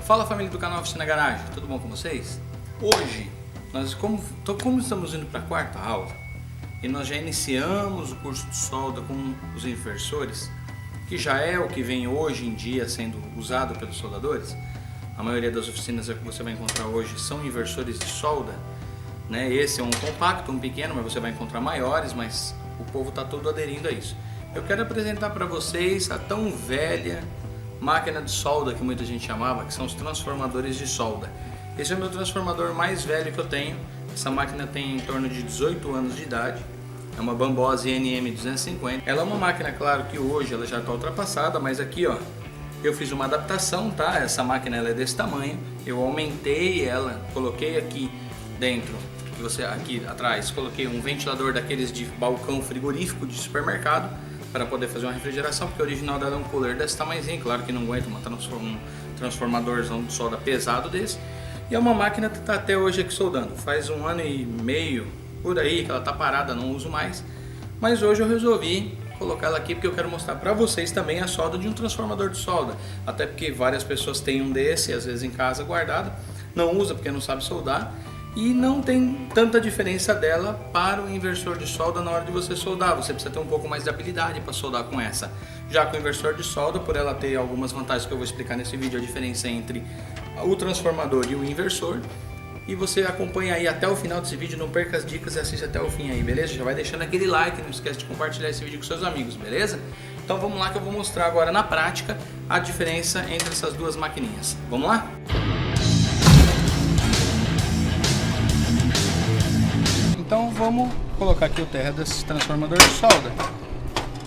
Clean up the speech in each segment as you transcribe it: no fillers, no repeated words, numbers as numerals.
Fala, família do canal Oficina Garagem, tudo bom com vocês? Hoje, como estamos indo para a quarta aula e nós já iniciamos o curso de solda com os inversores, que já é o que vem hoje em dia sendo usado pelos soldadores. A maioria das oficinas que você vai encontrar hoje são inversores de solda, né? Esse é um compacto, um pequeno, mas você vai encontrar maiores, mas o povo está todo aderindo a isso. Eu quero apresentar para vocês a tão velha máquina de solda que muita gente chamava, que são os transformadores de solda. Esse é o meu transformador mais velho que eu tenho. Essa máquina tem em torno de 18 anos de idade. É uma Bambose NM250. Ela é uma máquina, claro que hoje ela já está ultrapassada, mas aqui ó, eu fiz uma adaptação, tá? Essa máquina ela é desse tamanho. Eu aumentei ela, coloquei aqui dentro, aqui atrás, coloquei um ventilador daqueles de balcão frigorífico de supermercado, para poder fazer uma refrigeração, porque o original dela é um cooler desse tamanhozinho, claro que não aguenta um transformadorzão de solda pesado desse. E é uma máquina que está até hoje aqui soldando, faz 1 ano e meio por aí que ela está parada, não uso mais, mas hoje eu resolvi colocar ela aqui porque eu quero mostrar para vocês também a solda de um transformador de solda, até porque várias pessoas têm um desse, às vezes em casa guardado, não usa porque não sabe soldar, e não tem tanta diferença dela para o inversor de solda na hora de você soldar. Você precisa ter um pouco mais de habilidade para soldar com essa. Já com o inversor de solda, por ela ter algumas vantagens que eu vou explicar nesse vídeo, a diferença entre o transformador e o inversor. E você acompanha aí até o final desse vídeo, não perca as dicas e assiste até o fim aí, beleza? Já vai deixando aquele like, não esquece de compartilhar esse vídeo com seus amigos, beleza? Então vamos lá que eu vou mostrar agora na prática a diferença entre essas duas maquininhas. Vamos lá? Então vamos colocar aqui o terra desse transformador de solda.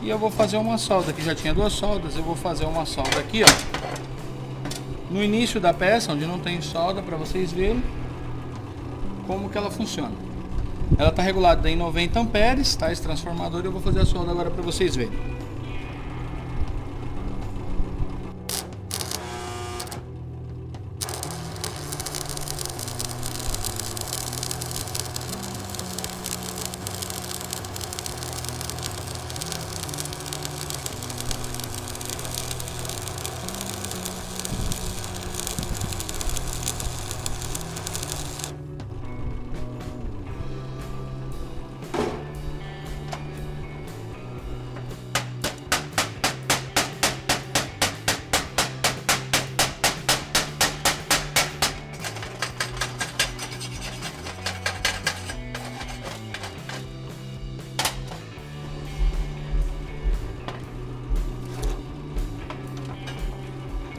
E eu vou fazer uma solda, que já tinha 2 soldas, eu vou fazer uma solda aqui, ó. No início da peça, onde não tem solda, para vocês verem como que ela funciona. Ela está regulada em 90 amperes, tá? Esse transformador, eu vou fazer a solda agora para vocês verem.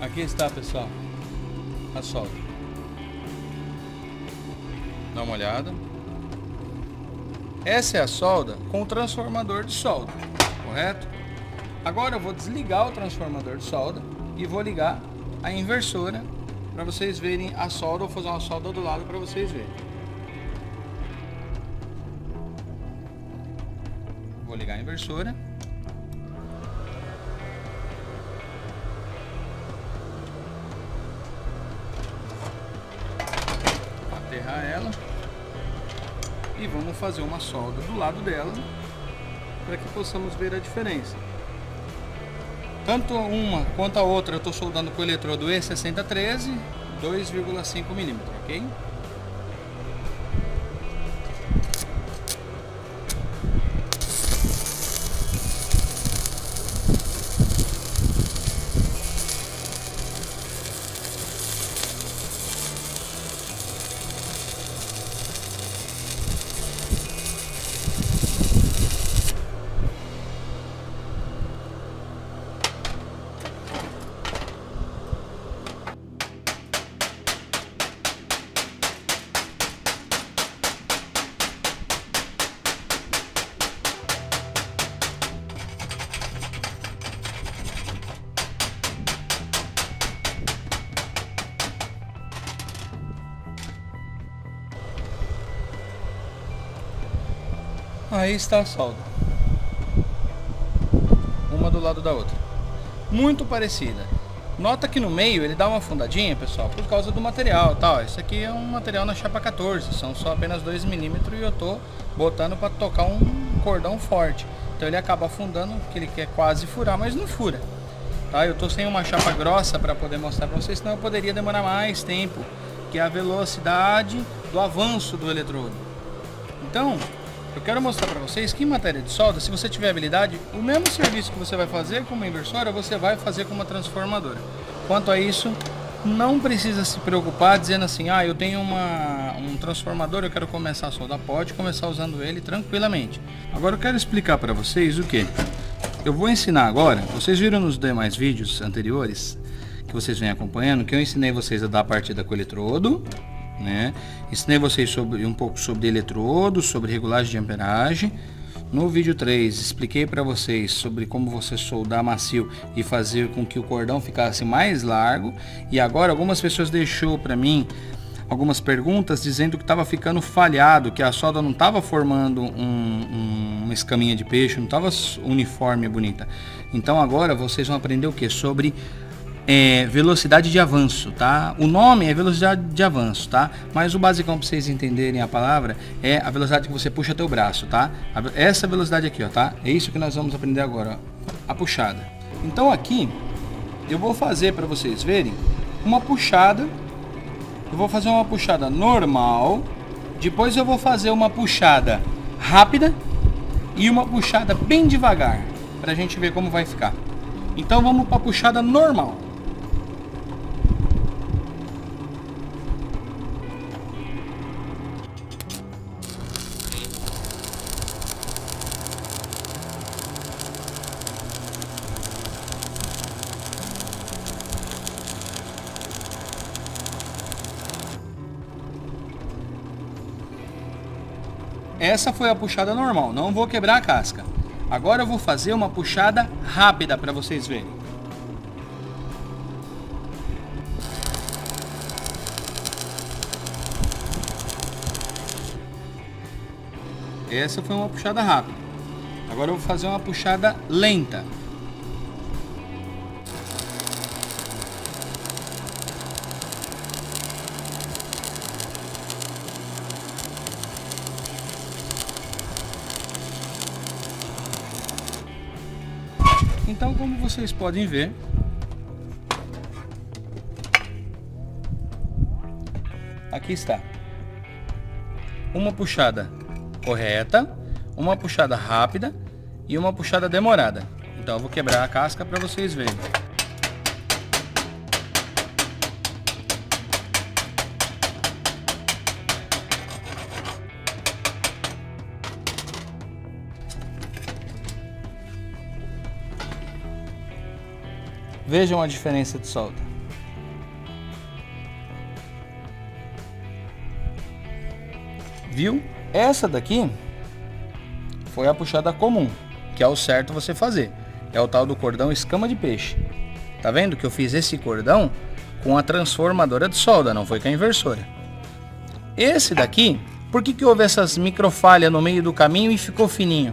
Aqui está, pessoal, a solda. Dá uma olhada. Essa é a solda com o transformador de solda, correto? Agora eu vou desligar o transformador de solda e vou ligar a inversora para vocês verem a solda. Vou fazer uma solda do lado para vocês verem. Vou ligar a inversora. Aterrar ela e vamos fazer uma solda do lado dela para que possamos ver a diferença. Tanto uma quanto a outra eu estou soldando com o eletrodo E6013 2,5 mm, ok? Aí está a solda, uma do lado da outra, muito parecida. Nota que no meio ele dá uma afundadinha, pessoal, por causa do material, tá? Isso aqui é um material na chapa 14, são só apenas 2 mm e eu tô botando para tocar um cordão forte. Então ele acaba afundando, porque ele quer quase furar, mas não fura. tá? Eu tô sem uma chapa grossa para poder mostrar para vocês, senão eu poderia demorar mais tempo, que é a velocidade do avanço do eletrodo. Então, eu quero mostrar para vocês que em matéria de solda, se você tiver habilidade, o mesmo serviço que você vai fazer com uma inversora, você vai fazer com uma transformadora. Quanto a isso, não precisa se preocupar dizendo assim, ah, eu tenho um transformador, eu quero começar a soldar. Pode começar usando ele tranquilamente. Agora eu quero explicar para vocês o que eu vou ensinar agora. Vocês viram nos demais vídeos anteriores que vocês vêm acompanhando, que eu ensinei vocês a dar a partida com o eletrodo, né? Ensinei vocês um pouco sobre eletrodo, sobre regulagem de amperagem. No vídeo 3 expliquei para vocês sobre como você soldar macio e fazer com que o cordão ficasse mais largo. E agora algumas pessoas deixou para mim algumas perguntas dizendo que estava ficando falhado, que a solda não estava formando uma escaminha de peixe, não estava uniforme e bonita. Então agora vocês vão aprender o que? Sobre velocidade de avanço, tá? O nome é velocidade de avanço, tá? Mas o basicão para vocês entenderem a palavra é a velocidade que você puxa teu braço, tá? Essa velocidade aqui, ó, tá? É isso que nós vamos aprender agora, ó, a puxada. Então aqui eu vou fazer para vocês verem uma puxada. Eu vou fazer uma puxada normal, depois eu vou fazer uma puxada rápida e uma puxada bem devagar, pra gente ver como vai ficar. Então vamos para a puxada normal. Essa foi a puxada normal, não vou quebrar a casca. Agora eu vou fazer uma puxada rápida para vocês verem. Essa foi uma puxada rápida. Agora eu vou fazer uma puxada lenta. Então, como vocês podem ver, aqui está uma puxada correta, uma puxada rápida e uma puxada demorada. Então eu vou quebrar a casca para vocês verem. Vejam a diferença de solda. Viu? Essa daqui foi a puxada comum, que é o certo você fazer. É o tal do cordão escama de peixe. Tá vendo que eu fiz esse cordão com a transformadora de solda, não foi com a inversora. Esse daqui, por que houve essas microfalhas no meio do caminho e ficou fininho?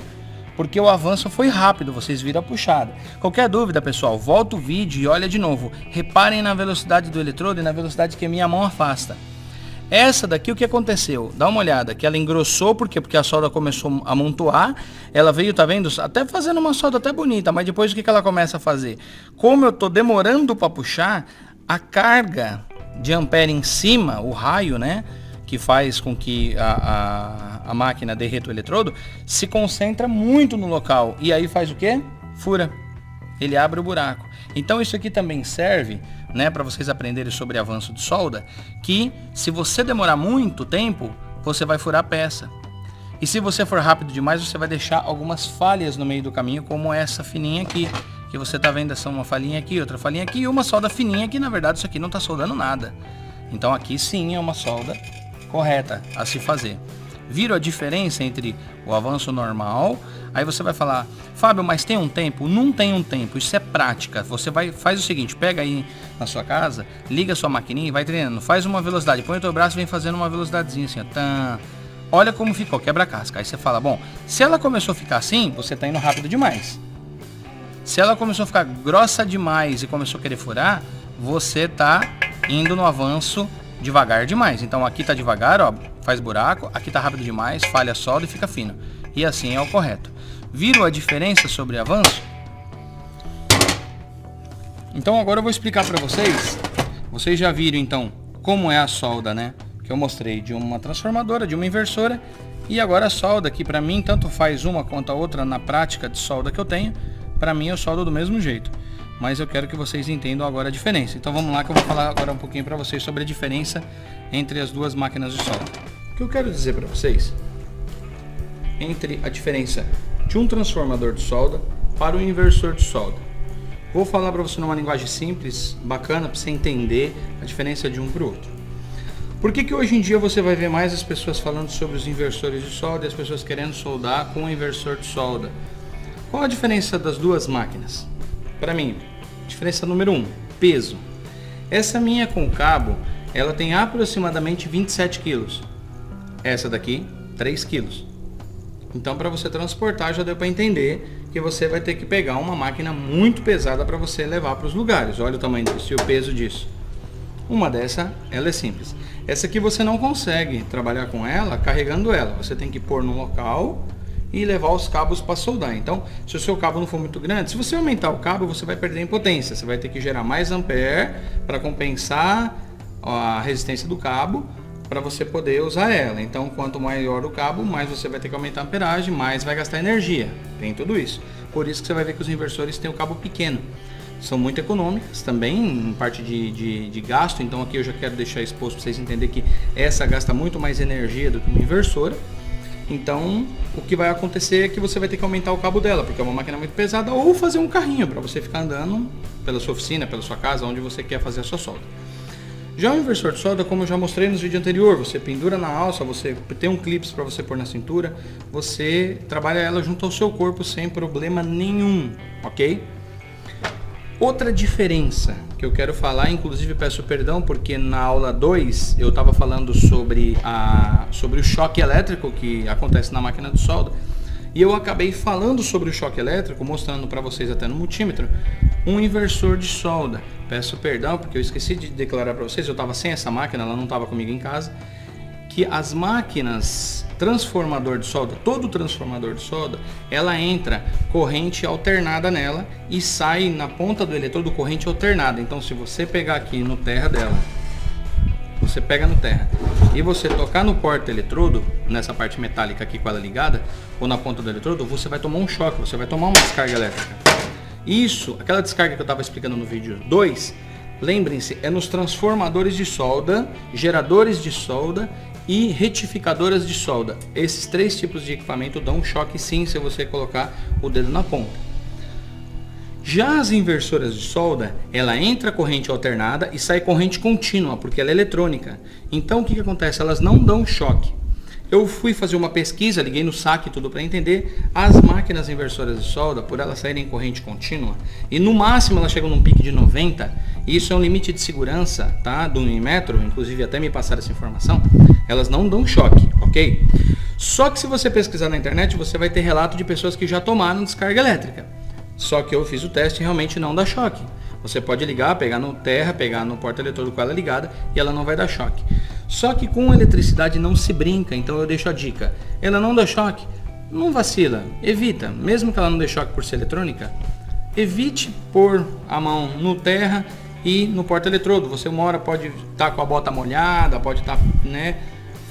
Porque o avanço foi rápido, vocês viram a puxada. Qualquer dúvida, pessoal, volta o vídeo e olha de novo. Reparem na velocidade do eletrodo e na velocidade que a minha mão afasta. Essa daqui, o que aconteceu? Dá uma olhada, que ela engrossou, por quê? Porque a solda começou a amontoar. Ela veio, tá vendo? Até fazendo uma solda até bonita, mas depois o que ela começa a fazer? Como eu tô demorando para puxar, a carga de ampere em cima, o raio, né? Que faz com que a máquina derreta o eletrodo, se concentra muito no local. E aí faz o quê? Fura. Ele abre o buraco. Então isso aqui também serve, né, para vocês aprenderem sobre avanço de solda, que se você demorar muito tempo, você vai furar a peça. E se você for rápido demais, você vai deixar algumas falhas no meio do caminho, como essa fininha aqui, que você tá vendo, essa uma falhinha aqui, outra falhinha aqui, e uma solda fininha que na verdade isso aqui não tá soldando nada. Então aqui sim é uma solda correta a se fazer. Viram a diferença entre o avanço normal? Aí você vai falar, Fábio, mas tem um tempo? Não tem um tempo, isso é prática. Você faz o seguinte, pega aí na sua casa, liga a sua maquininha e vai treinando. Faz uma velocidade, põe o teu braço e vem fazendo uma velocidadezinha assim, ó, tan. Olha como ficou, quebra a casca. Aí você fala, bom, se ela começou a ficar assim, você tá indo rápido demais. Se ela começou a ficar grossa demais e começou a querer furar, você tá indo no avanço devagar demais. Então aqui tá devagar, ó, faz buraco, aqui tá rápido demais, falha a solda e fica fino. E assim é o correto. Viram a diferença sobre avanço? Então agora eu vou explicar para vocês. Vocês já viram então como é a solda, né? Que eu mostrei de uma transformadora, de uma inversora. E agora a solda, que para mim tanto faz uma quanto a outra na prática de solda que eu tenho. Para mim eu soldo do mesmo jeito. Mas eu quero que vocês entendam agora a diferença. Então vamos lá que eu vou falar agora um pouquinho para vocês sobre a diferença entre as duas máquinas de solda. O que eu quero dizer para vocês entre a diferença de um transformador de solda para um inversor de solda. Vou falar para você numa linguagem simples, bacana, para você entender a diferença de um para o outro. Por que hoje em dia você vai ver mais as pessoas falando sobre os inversores de solda e as pessoas querendo soldar com um inversor de solda? Qual a diferença das duas máquinas? Para mim, diferença número 1, peso. Essa minha com cabo, ela tem aproximadamente 27 kg. Essa daqui, 3 kg. Então, para você transportar, já deu para entender que você vai ter que pegar uma máquina muito pesada para você levar para os lugares. Olha o tamanho disso e o peso disso. Uma dessa, ela é simples. Essa aqui você não consegue trabalhar com ela carregando ela. Você tem que pôr no local e levar os cabos para soldar. Então, se o seu cabo não for muito grande, se você aumentar o cabo, você vai perder em potência. Você vai ter que gerar mais ampere para compensar a resistência do cabo para você poder usar ela. Então, quanto maior o cabo, mais você vai ter que aumentar a amperagem, mais vai gastar energia. Tem tudo isso. Por isso que você vai ver que os inversores têm o cabo pequeno. São muito econômicas também em parte de gasto. Então aqui eu já quero deixar exposto para vocês entenderem que essa gasta muito mais energia do que uma inversora. Então o que vai acontecer é que você vai ter que aumentar o cabo dela, porque é uma máquina muito pesada, ou fazer um carrinho para você ficar andando pela sua oficina, pela sua casa, onde você quer fazer a sua solda. Já o inversor de solda, como eu já mostrei nos vídeos anteriores, você pendura na alça, você tem um clipe para você pôr na cintura, você trabalha ela junto ao seu corpo sem problema nenhum, ok? Outra diferença que eu quero falar, inclusive peço perdão porque na aula 2 eu estava falando sobre o choque elétrico que acontece na máquina de solda, e eu acabei falando sobre o choque elétrico, mostrando para vocês até no multímetro, um inversor de solda. Peço perdão porque eu esqueci de declarar para vocês, eu estava sem essa máquina, ela não estava comigo em casa, que as máquinas transformador de solda, todo transformador de solda, ela entra corrente alternada nela e sai na ponta do eletrodo corrente alternada. Então se você pegar aqui no terra dela, você pega no terra e você tocar no porta-eletrodo, nessa parte metálica aqui com ela ligada, ou na ponta do eletrodo, você vai tomar um choque, você vai tomar uma descarga elétrica. Isso, aquela descarga que eu estava explicando no vídeo 2, lembrem-se, é nos transformadores de solda, geradores de solda e retificadoras de solda. Esses 3 tipos de equipamento dão um choque sim se você colocar o dedo na ponta. Já as inversoras de solda, ela entra corrente alternada e sai corrente contínua, porque ela é eletrônica. Então o que acontece? Elas não dão choque. Eu fui fazer uma pesquisa, liguei no saque tudo para entender. As máquinas inversoras de solda, por elas saírem em corrente contínua, e no máximo elas chegam num pico de 90, e isso é um limite de segurança, tá? Do Unimetro, inclusive até me passaram essa informação, elas não dão choque, ok? Só que se você pesquisar na internet, você vai ter relato de pessoas que já tomaram descarga elétrica. Só que eu fiz o teste e realmente não dá choque. Você pode ligar, pegar no terra, pegar no porta-eletrodo com ela ligada e ela não vai dar choque. Só que com eletricidade não se brinca, então eu deixo a dica. Ela não dá choque, não vacila, evita. Mesmo que ela não dê choque por ser eletrônica, evite pôr a mão no terra e no porta-eletrodo. Você uma hora pode estar com a bota molhada, pode estar,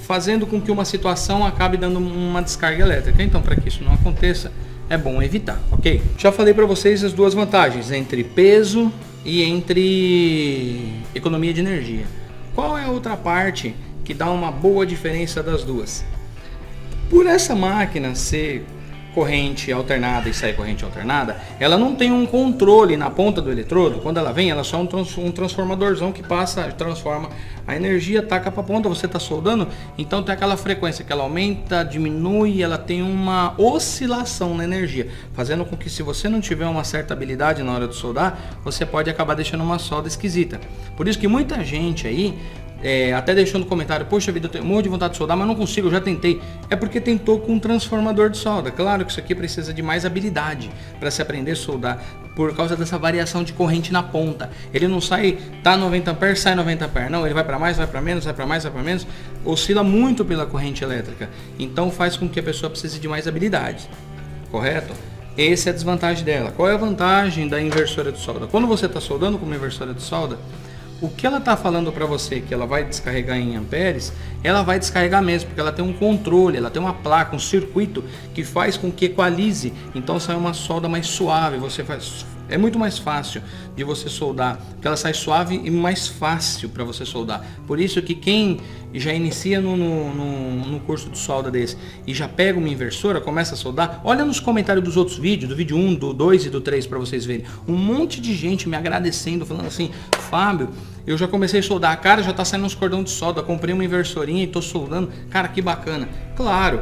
fazendo com que uma situação acabe dando uma descarga elétrica. Então, para que isso não aconteça, é bom evitar, ok? Já falei para vocês as duas vantagens entre peso e entre economia de energia. Qual é a outra parte que dá uma boa diferença das duas? Por essa máquina ser corrente alternada e sair corrente alternada, ela não tem um controle na ponta do eletrodo. Quando ela vem, ela é só um transformadorzão que transforma a energia, taca para a ponta, você está soldando, então tem aquela frequência que ela aumenta, diminui, ela tem uma oscilação na energia, fazendo com que se você não tiver uma certa habilidade na hora de soldar, você pode acabar deixando uma solda esquisita. Por isso que muita gente aí até deixou no comentário, poxa vida, eu tenho um monte de vontade de soldar, mas não consigo, eu já tentei. É porque tentou com um transformador de solda. Claro que isso aqui precisa de mais habilidade para se aprender a soldar, por causa dessa variação de corrente na ponta. Ele não sai, tá 90 amperes, sai 90 amperes. Não, ele vai para mais, vai para menos, vai para mais, vai para menos. Oscila muito pela corrente elétrica. Então faz com que a pessoa precise de mais habilidade. Correto? Essa é a desvantagem dela. Qual é a vantagem da inversora de solda? Quando você está soldando com uma inversora de solda, o que ela está falando para você que ela vai descarregar em amperes, ela vai descarregar mesmo, porque ela tem um controle, ela tem uma placa, um circuito que faz com que equalize, então sai uma solda mais suave, é muito mais fácil de você soldar, porque ela sai suave e mais fácil para você soldar. Por isso que quem já inicia no curso de solda desse e já pega uma inversora, começa a soldar, olha nos comentários dos outros vídeos, do vídeo 1, do 2 e do 3 para vocês verem. Um monte de gente me agradecendo, falando assim, Fábio, eu já comecei a soldar, cara, já tá saindo uns cordão de solda, comprei uma inversorinha e tô soldando, cara, que bacana. Claro,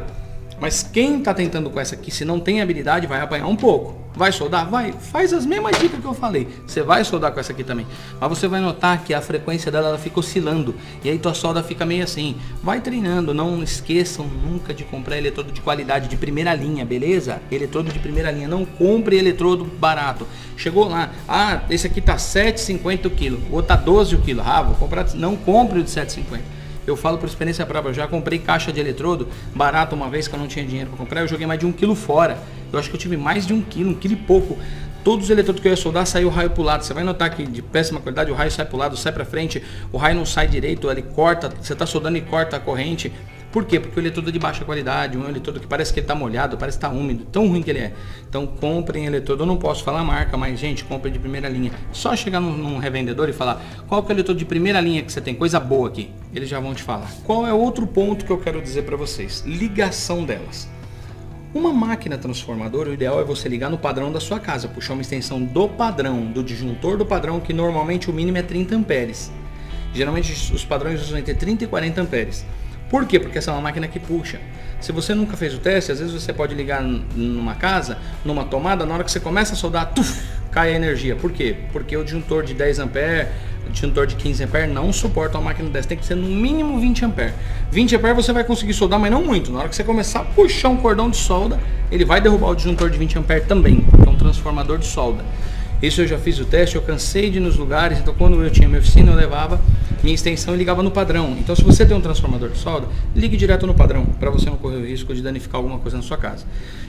mas quem tá tentando com essa aqui, se não tem habilidade, vai apanhar um pouco. Vai soldar? Vai. Faz as mesmas dicas que eu falei. Você vai soldar com essa aqui também. Mas você vai notar que a frequência dela ela fica oscilando. E aí tua solda fica meio assim. Vai treinando. Não esqueçam nunca de comprar eletrodo de qualidade, de primeira linha, beleza? Eletrodo de primeira linha. Não compre eletrodo barato. Chegou lá. Ah, esse aqui tá 7,50 o quilo. O outro tá 12 o quilo. Ah, vou comprar. Não compre o de 7,50. Eu falo por experiência própria, eu já comprei caixa de eletrodo barato uma vez que eu não tinha dinheiro para comprar, eu joguei mais de 1 quilo fora. Eu acho que eu tive mais de 1 quilo e pouco. Todos os eletrodos que eu ia soldar, saiu o raio pro lado. Você vai notar que de péssima qualidade o raio sai pro lado, sai para frente, o raio não sai direito, ele corta, você está soldando e corta a corrente. Por quê? Porque o eletrodo é de baixa qualidade, um eletrodo que parece que ele está molhado, parece que está úmido, tão ruim que ele é. Então comprem eletrodo, eu não posso falar a marca, mas gente, comprem de primeira linha. Só chegar num revendedor e falar, qual que é o eletrodo de primeira linha que você tem, coisa boa aqui, eles já vão te falar. Qual é outro ponto que eu quero dizer para vocês? Ligação delas. Uma máquina transformadora, o ideal é você ligar no padrão da sua casa, puxar uma extensão do padrão, do disjuntor do padrão, que normalmente o mínimo é 30 amperes. Geralmente os padrões usam entre 30 e 40 amperes. Por quê? Porque essa é uma máquina que puxa. Se você nunca fez o teste, às vezes você pode ligar numa casa, numa tomada, na hora que você começa a soldar, cai a energia. Por quê? Porque o disjuntor de 10 amperes, o disjuntor de 15 amperes não suporta uma máquina dessa. Tem que ser no mínimo 20 amperes. 20 amperes você vai conseguir soldar, mas não muito. Na hora que você começar a puxar um cordão de solda, ele vai derrubar o disjuntor de 20 amperes também, que é um transformador de solda. Isso eu já fiz o teste, eu cansei de ir nos lugares, então quando eu tinha minha oficina eu levava minha extensão e ligava no padrão. Então se você tem um transformador de solda, ligue direto no padrão, para você não correr o risco de danificar alguma coisa na sua casa.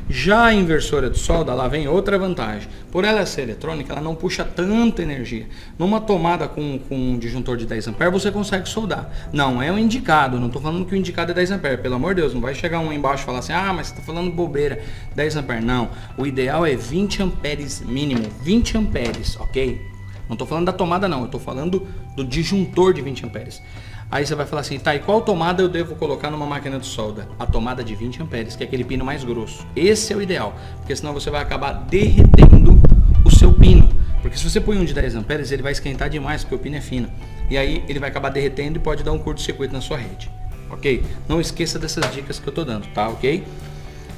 Já a inversora de solda, lá vem outra vantagem. Por ela ser eletrônica, ela não puxa tanta energia. Numa tomada com um disjuntor de 10 amperes, você consegue soldar. Não é o indicado, não estou falando que o indicado é 10 amperes, pelo amor de Deus, não vai chegar um embaixo e falar assim, ah, mas você está falando bobeira, 10 amperes. Não, o ideal é 20 amperes mínimo, 20 amperes, ok? Não estou falando da tomada não, eu estou falando do disjuntor de 20 amperes. Aí você vai falar assim, tá, e qual tomada eu devo colocar numa máquina de solda? A tomada de 20 amperes, que é aquele pino mais grosso. Esse é o ideal, porque senão você vai acabar derretendo o seu pino. Porque se você põe um de 10 amperes, ele vai esquentar demais, porque o pino é fino. E aí ele vai acabar derretendo e pode dar um curto-circuito na sua rede. Ok? Não esqueça dessas dicas que eu estou dando, tá? Ok?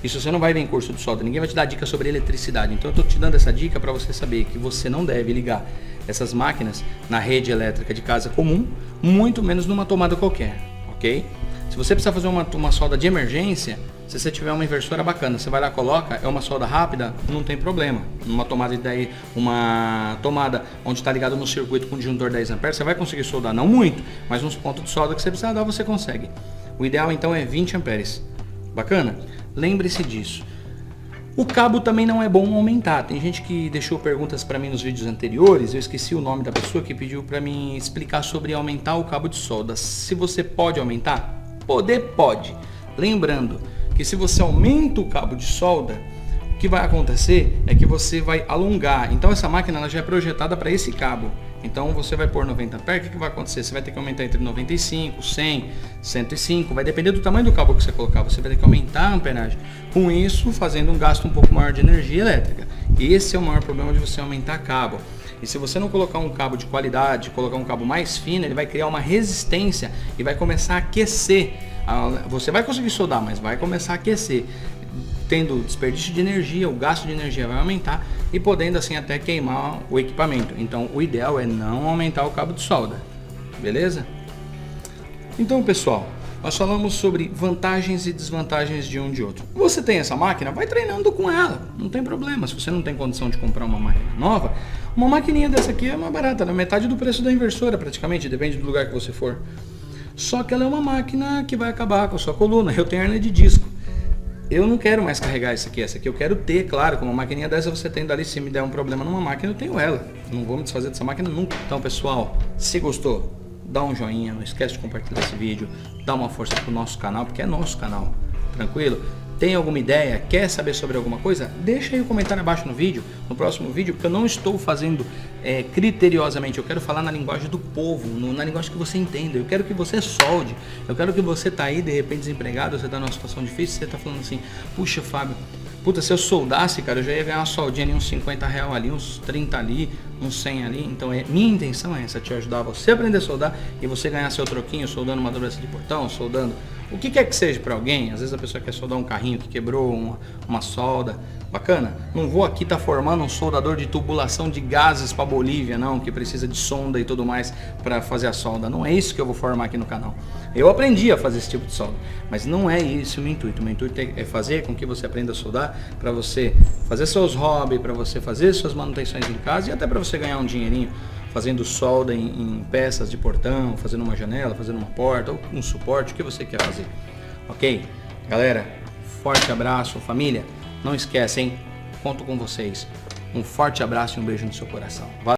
Isso você não vai ver em curso de solda, ninguém vai te dar dica sobre eletricidade. Então eu estou te dando essa dica para você saber que você não deve ligar essas máquinas na rede elétrica de casa comum, muito menos numa tomada qualquer, ok? Se você precisar fazer uma solda de emergência, se você tiver uma inversora bacana, você vai lá, coloca, é uma solda rápida, não tem problema. Numa tomada daí, uma tomada onde está ligado no circuito com disjuntor 10 amperes, você vai conseguir soldar, não muito, mas uns pontos de solda que você precisar dar, você consegue. O ideal então é 20 amperes. Bacana? Lembre-se disso. O cabo também não é bom aumentar. Tem gente que deixou perguntas para mim nos vídeos anteriores, eu esqueci o nome da pessoa que pediu para mim explicar sobre aumentar o cabo de solda. Se você pode aumentar? Pode. Lembrando que se você aumenta o cabo de solda, o que vai acontecer é que você vai alongar. Então essa máquina ela já é projetada para esse cabo. Então você vai pôr 90 amperes, o que vai acontecer? Você vai ter que aumentar entre 95, 100, 105, vai depender do tamanho do cabo que você colocar, você vai ter que aumentar a amperagem. Com isso, fazendo um gasto um pouco maior de energia elétrica. Esse é o maior problema de você aumentar cabo. E se você não colocar um cabo de qualidade, colocar um cabo mais fino, ele vai criar uma resistência e vai começar a aquecer. Você vai conseguir soldar, mas vai começar a aquecer. Tendo desperdício de energia, o gasto de energia vai aumentar e podendo assim até queimar o equipamento. Então o ideal é não aumentar o cabo de solda, beleza? Então pessoal, nós falamos sobre vantagens e desvantagens de um de outro. Você tem essa máquina, vai treinando com ela, não tem problema. Se você não tem condição de comprar uma máquina nova, uma maquininha dessa aqui é mais barata, na metade do preço da inversora praticamente, depende do lugar que você for. Só que ela é uma máquina que vai acabar com a sua coluna. Eu tenho hernia de disco. eu não quero mais carregar essa aqui eu quero ter, claro, com uma maquininha dessa você tem dali, se me der um problema numa máquina, eu tenho ela. Não vou me desfazer dessa máquina nunca. Então, pessoal, se gostou, dá um joinha, não esquece de compartilhar esse vídeo, dá uma força pro nosso canal, porque é nosso canal, tranquilo? Tem alguma ideia? Quer saber sobre alguma coisa? Deixa aí o comentário abaixo no vídeo, no próximo vídeo, porque eu não estou fazendo criteriosamente, eu quero falar na linguagem do povo, na linguagem que você entenda. Eu quero que você solde, eu quero que você tá aí de repente desempregado, você tá numa situação difícil, você tá falando assim, puxa Fábio, puta, se eu soldasse, cara, eu já ia ganhar uma soldinha ali, uns 50 reais ali, uns 30 ali, uns 100 ali. Então minha intenção é essa, te ajudar você a aprender a soldar e você ganhar seu troquinho soldando uma travessa de portão, soldando o que quer que seja para alguém. Às vezes a pessoa quer soldar um carrinho que quebrou, uma solda. Bacana, não vou aqui estar formando um soldador de tubulação de gases para Bolívia, não, que precisa de sonda e tudo mais para fazer a solda. Não é isso que eu vou formar aqui no canal. Eu aprendi a fazer esse tipo de solda, mas não é esse o meu intuito. O meu intuito é fazer com que você aprenda a soldar para você fazer seus hobbies, para você fazer suas manutenções em casa e até para você ganhar um dinheirinho fazendo solda em peças de portão, fazendo uma janela, fazendo uma porta ou um suporte, o que você quer fazer. Ok? Galera, forte abraço, família. Não esquece, hein? Conto com vocês. Um forte abraço e um beijo no seu coração. Valeu!